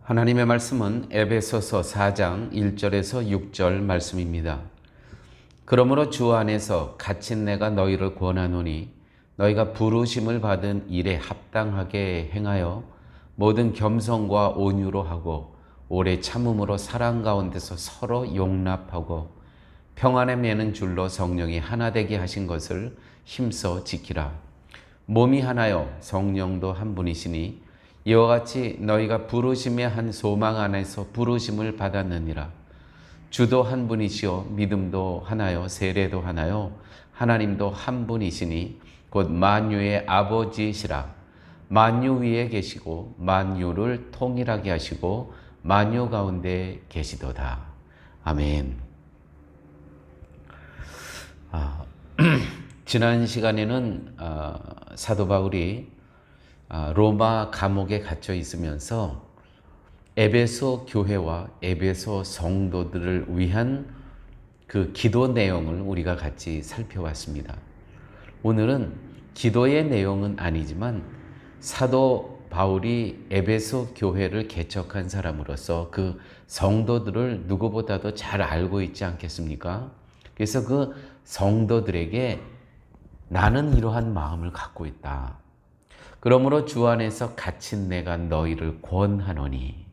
하나님의 말씀은 에베소서 4장 1절에서 6절 말씀입니다. 그러므로 주 안에서 갇힌 내가 너희를 권하노니 너희가 부르심을 받은 일에 합당하게 행하여 모든 겸손과 온유로 하고 오래 참음으로 사랑 가운데서 서로 용납하고 평안에 매는 줄로 성령이 하나 되게 하신 것을 힘써 지키라. 몸이 하나요 성령도 한 분이시니 이와 같이 너희가 부르심의 한 소망 안에서 부르심을 받았느니라. 주도 한 분이시요 믿음도 하나요 세례도 하나요 하나님도 한 분이시니 곧 만유의 아버지시라. 만유 위에 계시고 만유를 통일하게 하시고 만유 가운데 계시도다. 아멘. 지난 시간에는 사도 바울이 로마 감옥에 갇혀 있으면서 에베소 교회와 에베소 성도들을 위한 그 기도 내용을 우리가 같이 살펴봤습니다. 오늘은 기도의 내용은 아니지만 사도 바울이 에베소 교회를 개척한 사람으로서 그 성도들을 누구보다도 잘 알고 있지 않겠습니까? 그래서 그 성도들에게 나는 이러한 마음을 갖고 있다. 그러므로 주 안에서 갇힌 내가 너희를 권하노니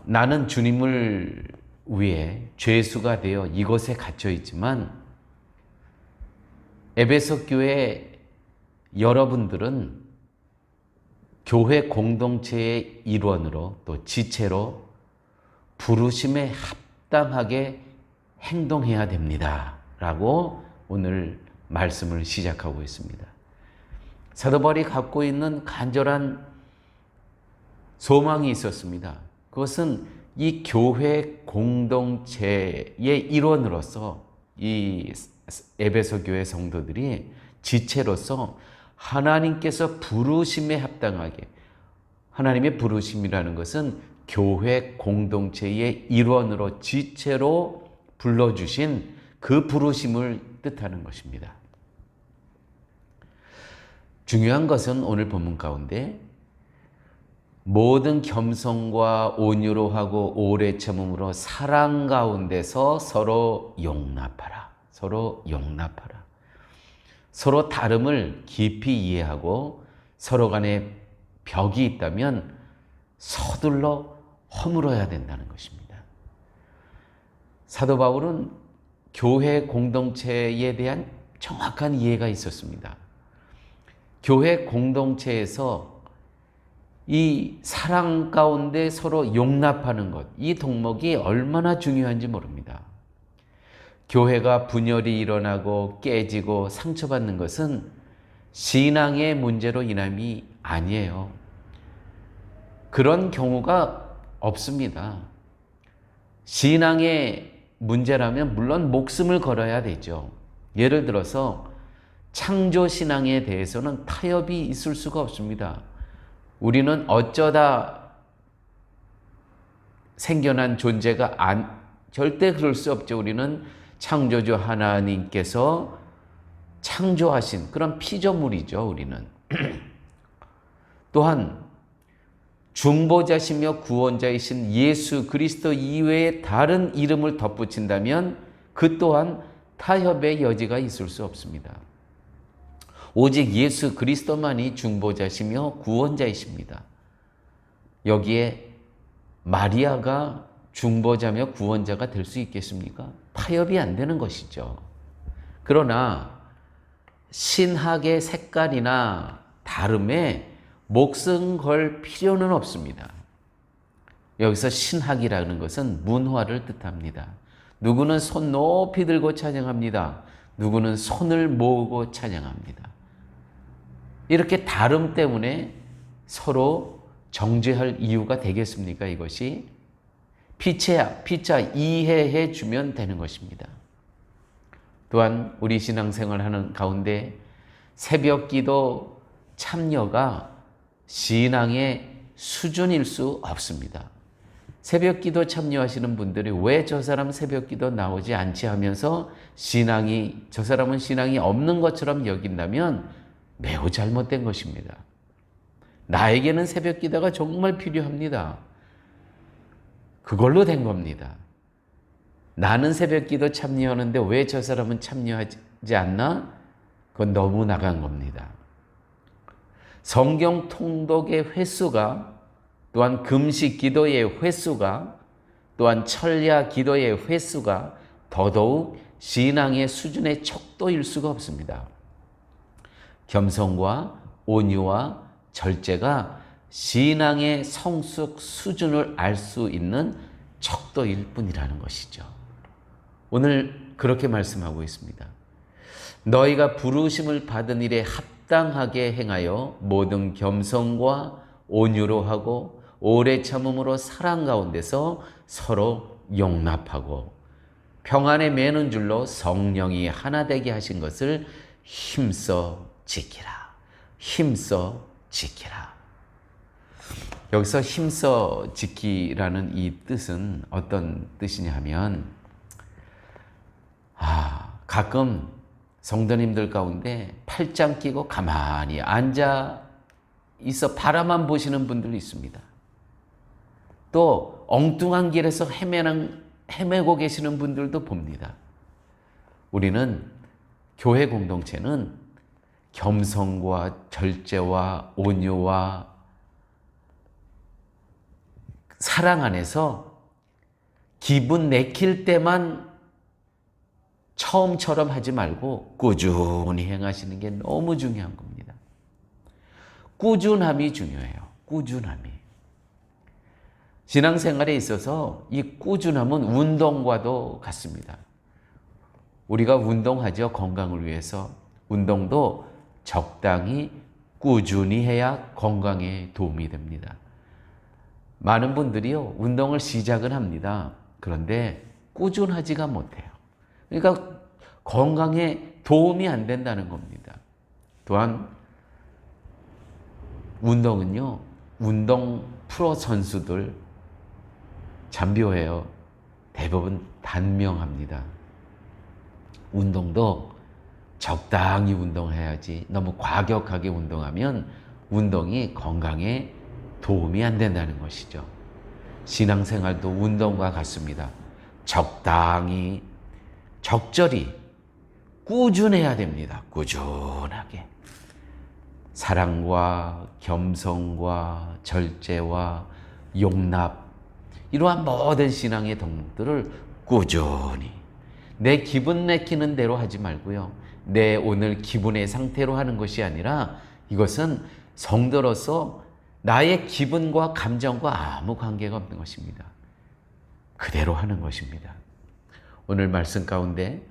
나는 주님을 위해 죄수가 되어 이곳에 갇혀 있지만 에베소 교회 여러분들은 교회 공동체의 일원으로 또 지체로 부르심에 합당하게 행동해야 됩니다. 라고 오늘 말씀을 시작하고 있습니다. 사도 바울이 갖고 있는 간절한 소망이 있었습니다. 그것은 이 교회 공동체의 일원으로서 이 에베소 교회 성도들이 지체로서 하나님께서 부르심에 합당하게, 하나님의 부르심이라는 것은 교회 공동체의 일원으로 지체로 불러주신 그 부르심을 뜻하는 것입니다. 중요한 것은 오늘 본문 가운데 모든 겸손과 온유로 하고 오래 참음으로 사랑 가운데서 서로 용납하라. 서로 용납하라. 서로 다름을 깊이 이해하고 서로 간에 벽이 있다면 서둘러 허물어야 된다는 것입니다. 사도 바울은 교회 공동체에 대한 정확한 이해가 있었습니다. 교회 공동체에서 이 사랑 가운데 서로 용납하는 것, 이 덕목이 얼마나 중요한지 모릅니다. 교회가 분열이 일어나고 깨지고 상처받는 것은 신앙의 문제로 인함이 아니에요. 그런 경우가 없습니다. 신앙의 문제라면 물론 목숨을 걸어야 되죠. 예를 들어서 창조 신앙에 대해서는 타협이 있을 수가 없습니다. 우리는 어쩌다 생겨난 존재가 절대 그럴 수 없죠. 우리는 창조주 하나님께서 창조하신 그런 피조물이죠. 우리는. 또한 중보자시며 구원자이신 예수 그리스도 이외에 다른 이름을 덧붙인다면 그 또한 타협의 여지가 있을 수 없습니다. 오직 예수 그리스도만이 중보자시며 구원자이십니다. 여기에 마리아가 중보자며 구원자가 될 수 있겠습니까? 타협이 안 되는 것이죠. 그러나 신학의 색깔이나 다름에 목숨 걸 필요는 없습니다. 여기서 신학이라는 것은 문화를 뜻합니다. 누구는 손 높이 들고 찬양합니다. 누구는 손을 모으고 찬양합니다. 이렇게 다름 때문에 서로 정죄할 이유가 되겠습니까? 이것이 피차 이해해 주면 되는 것입니다. 또한 우리 신앙생활 하는 가운데 새벽기도 참여가 신앙의 수준일 수 없습니다. 새벽기도 참여하시는 분들이 왜 저 사람 새벽기도 나오지 않지 하면서 저 사람은 신앙이 없는 것처럼 여긴다면 매우 잘못된 것입니다. 나에게는 새벽 기도가 정말 필요합니다. 그걸로 된 겁니다. 나는 새벽 기도 참여하는데 왜 저 사람은 참여하지 않나? 그건 너무 나간 겁니다. 성경 통독의 횟수가, 또한 금식 기도의 횟수가, 또한 철야 기도의 횟수가 더더욱 신앙의 수준의 척도일 수가 없습니다. 겸손과 온유와 절제가 신앙의 성숙 수준을 알 수 있는 척도일 뿐이라는 것이죠. 오늘 그렇게 말씀하고 있습니다. 너희가 부르심을 받은 일에 합당하게 행하여 모든 겸손과 온유로 하고 오래 참음으로 사랑 가운데서 서로 용납하고 평안에 매는 줄로 성령이 하나 되게 하신 것을 힘써 지키라. 힘써 지키라. 여기서 힘써 지키라는 이 뜻은 어떤 뜻이냐 하면, 가끔 성도님들 가운데 팔짱 끼고 가만히 앉아 있어 바라만 보시는 분들이 있습니다. 또 엉뚱한 길에서 헤매고 계시는 분들도 봅니다. 우리는 교회 공동체는 겸손과 절제와 온유와 사랑 안에서 기분 내킬 때만 처음처럼 하지 말고 꾸준히 행하시는 게 너무 중요한 겁니다. 꾸준함이 중요해요. 꾸준함이. 신앙생활에 있어서 이 꾸준함은 운동과도 같습니다. 우리가 운동하죠. 건강을 위해서. 운동도 적당히 꾸준히 해야 건강에 도움이 됩니다. 많은 분들이요, 운동을 시작은 합니다. 그런데 꾸준하지가 못해요. 그러니까 건강에 도움이 안 된다는 겁니다. 또한 운동은요, 운동 프로 선수들 잠비호예요. 대부분 단명합니다. 운동도 적당히 운동해야지 너무 과격하게 운동하면 운동이 건강에 도움이 안 된다는 것이죠. 신앙생활도 운동과 같습니다. 적당히, 적절히, 꾸준해야 됩니다. 꾸준하게. 사랑과 겸손과 절제와 용납, 이러한 모든 신앙의 덕목들을 꾸준히, 내 기분 내키는 대로 하지 말고요. 내 오늘 기분의 상태로 하는 것이 아니라 이것은 성도로서 나의 기분과 감정과 아무 관계가 없는 것입니다. 그대로 하는 것입니다. 오늘 말씀 가운데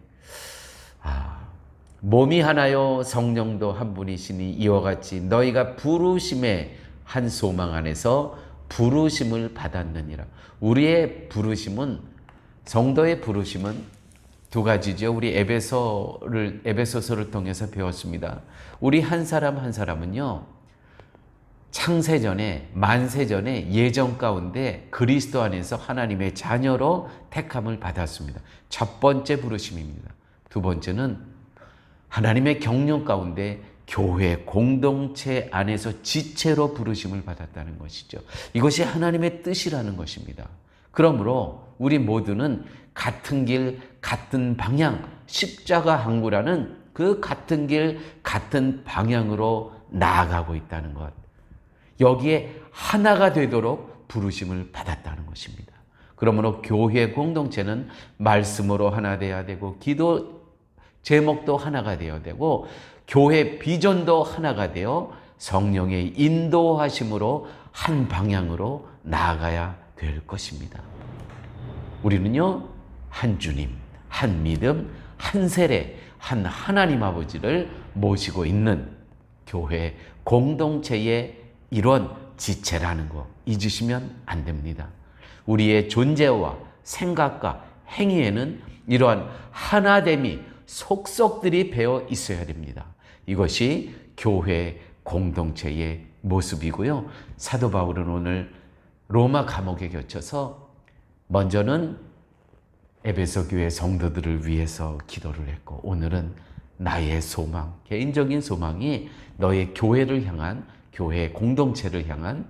몸이 하나요 성령도 한 분이시니 이와 같이 너희가 부르심의 한 소망 안에서 부르심을 받았느니라. 우리의 부르심은, 성도의 부르심은 두 가지죠. 우리 에베소서를 통해서 배웠습니다. 우리 한 사람 한 사람은요, 창세전에, 만세전에 예정 가운데 그리스도 안에서 하나님의 자녀로 택함을 받았습니다. 첫 번째 부르심입니다. 두 번째는 하나님의 경륜 가운데 교회 공동체 안에서 지체로 부르심을 받았다는 것이죠. 이것이 하나님의 뜻이라는 것입니다. 그러므로 우리 모두는 같은 길, 같은 방향, 십자가 항구라는 그 같은 길, 같은 방향으로 나아가고 있다는 것. 여기에 하나가 되도록 부르심을 받았다는 것입니다. 그러므로 교회 공동체는 말씀으로 하나 되어야 되고, 기도 제목도 하나가 되어야 되고, 교회 비전도 하나가 되어 성령의 인도하심으로 한 방향으로 나아가야 될 것입니다. 우리는요, 한 주님, 한 믿음, 한 세례, 한 하나님 아버지를 모시고 있는 교회 공동체의 일원 지체라는 거 잊으시면 안 됩니다. 우리의 존재와 생각과 행위에는 이러한 하나됨이 속속들이 배어 있어야 됩니다. 이것이 교회 공동체의 모습이고요. 사도 바울은 오늘 로마 감옥에 갇혀서 먼저는 에베소 교회 성도들을 위해서 기도를 했고, 오늘은 나의 소망, 개인적인 소망이 너의 교회를 향한 교회 공동체를 향한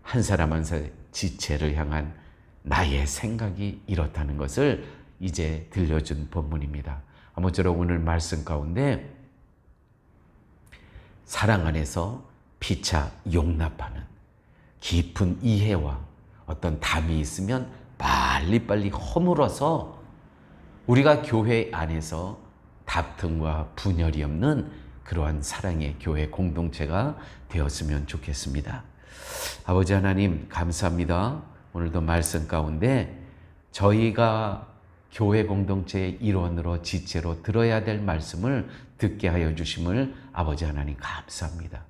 한 사람 한 사람 지체를 향한 나의 생각이 이렇다는 것을 이제 들려준 본문입니다. 아무쪼록 오늘 말씀 가운데 사랑 안에서 피차 용납하는 깊은 이해와 어떤 담이 있으면 빨리빨리 허물어서 우리가 교회 안에서 다툼과 분열이 없는 그러한 사랑의 교회 공동체가 되었으면 좋겠습니다. 아버지 하나님 감사합니다. 오늘도 말씀 가운데 저희가 교회 공동체의 일원으로 지체로 들어야 될 말씀을 듣게 하여 주심을 아버지 하나님 감사합니다.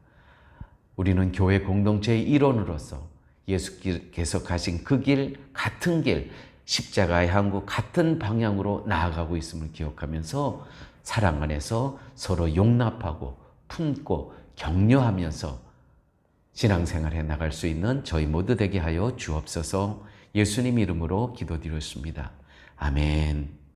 우리는 교회 공동체의 일원으로서 예수께서 가신 그 길, 같은 길, 십자가의 항구 같은 방향으로 나아가고 있음을 기억하면서 사랑 안에서 서로 용납하고 품고 격려하면서 신앙생활에 나갈 수 있는 저희 모두 되게 하여 주옵소서. 예수님 이름으로 기도드렸습니다. 아멘.